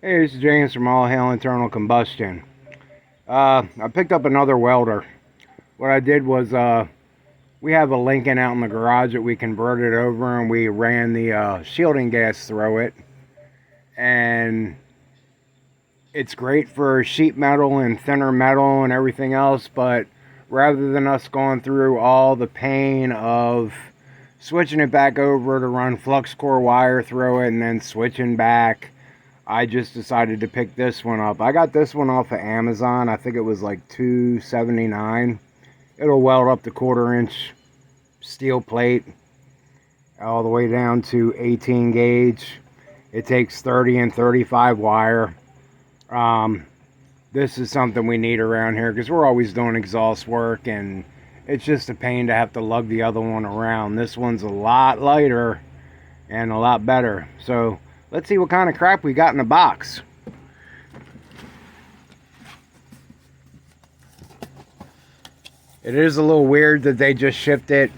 Hey, this is James from All Hail Internal Combustion. I picked up another welder. What I did was, we have a Lincoln out in the garage that we converted over, and we ran the shielding gas through it. And it's great for sheet metal and thinner metal and everything else, but rather than us going through all the pain of switching it back over to run flux core wire through it and then switching back, I just decided to pick this one up. I got this one off of Amazon. I think it was like $2.79. It'll weld up to 1/4-inch steel plate all the way down to 18 gauge. It takes 30 and 35 wire. This is something we need around here because we're always doing exhaust work, and it's just a pain to have to lug the other one around. This one's a lot lighter and a lot better. So let's see what kind of crap we got in the box. It is a little weird that they just shipped it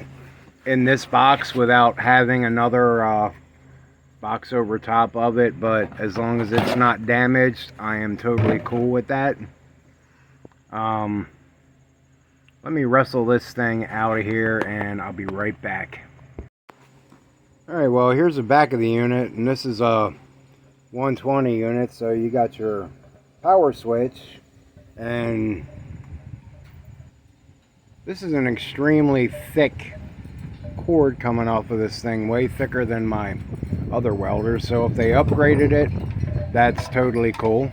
in this box without having another box over top of it, but as long as it's not damaged, I am totally cool with that. Let me wrestle this thing out of here and I'll be right back. Alright, well, here's the back of the unit, and this is a 120 unit, so you got your power switch, and this is an extremely thick cord coming off of this thing, way thicker than my other welders, so if they upgraded it, that's totally cool.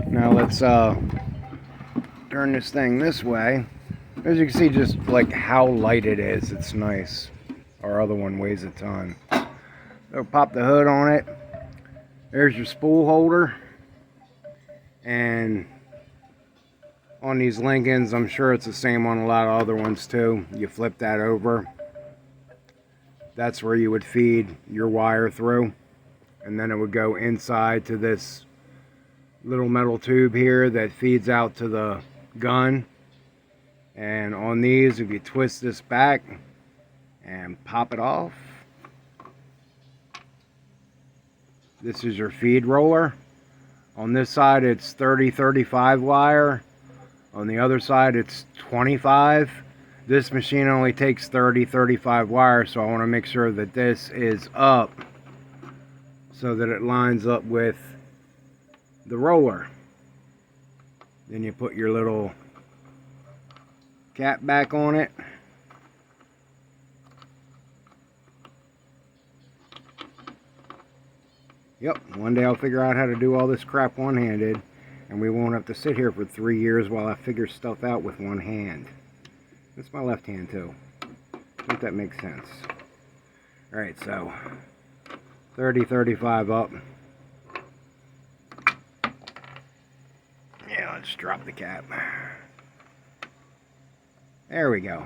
Now let's turn this thing this way. As you can see, just like how light it is, it's nice. Our other one weighs a ton. So pop the hood on it. There's your spool holder. And on these Lincolns, I'm sure it's the same on a lot of other ones too. You flip that over. That's where you would feed your wire through. And then it would go inside to this little metal tube here that feeds out to the gun. And on these, if you twist this back and pop it off, this is your feed roller. On this side it's 30-35 wire, on the other side it's 25. This machine only takes 30-35 wire, so I want to make sure that this is up so that it lines up with the roller. Then you put your little cap back on it. Yep, one day I'll figure out how to do all this crap one-handed, and we won't have to sit here for 3 years while I figure stuff out with one hand. That's my left hand too. I think that makes sense. Alright, so 30-35 up. Yeah, let's drop the cap. There we go.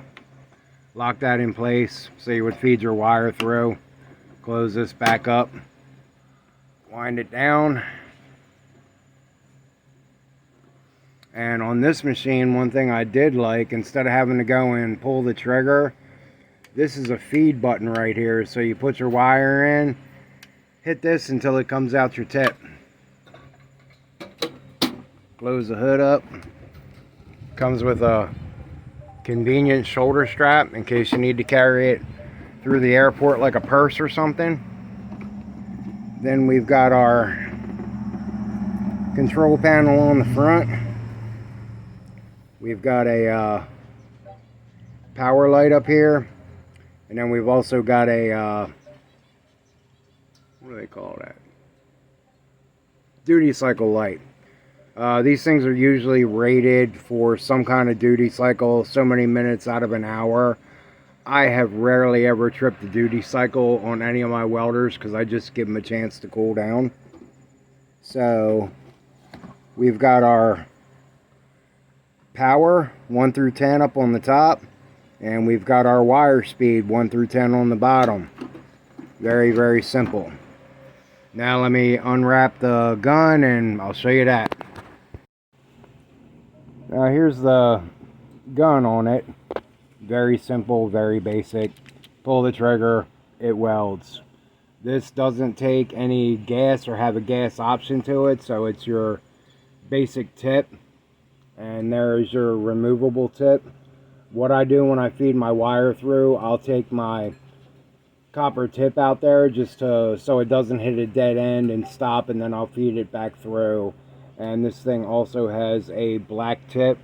Lock that in place so you would feed your wire through. Close this back up. Wind it down. And on this machine, one thing I did like, instead of having to go and pull the trigger, this is a feed button right here. So you put your wire in, hit this until it comes out your tip. Close the hood up. Comes with a convenient shoulder strap in case you need to carry it through the airport like a purse or something. Then we've got our control panel on the front. We've got a power light up here, and then we've also got a what do they call that? Duty cycle light. These things are usually rated for some kind of duty cycle, so many minutes out of an hour. I have rarely ever tripped the duty cycle on any of my welders because I just give them a chance to cool down. So we've got our power 1 through 10 up on the top, and we've got our wire speed 1 through 10 on the bottom. Very, very simple. Now let me unwrap the gun and I'll show you that. Now here's the gun on it. Very simple, very basic. Pull the trigger, it welds. This doesn't take any gas or have a gas option to it, so it's your basic tip, and there's your removable tip. What I do when I feed my wire through, I'll take my copper tip out there just so it doesn't hit a dead end and stop, and then I'll feed it back through. And this thing also has a black tip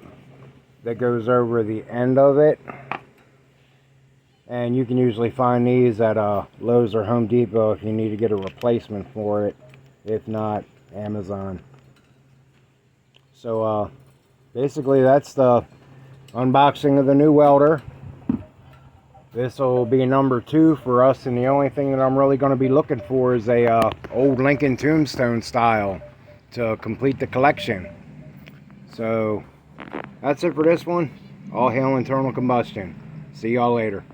that goes over the end of it, and you can usually find these at Lowe's or Home Depot if you need to get a replacement for it. If not, Amazon. So basically that's the unboxing of the new welder. This will be number 2 for us, and the only thing that I'm really going to be looking for is a old Lincoln Tombstone style to complete the collection. So that's it for this one. All hail internal combustion. See y'all later.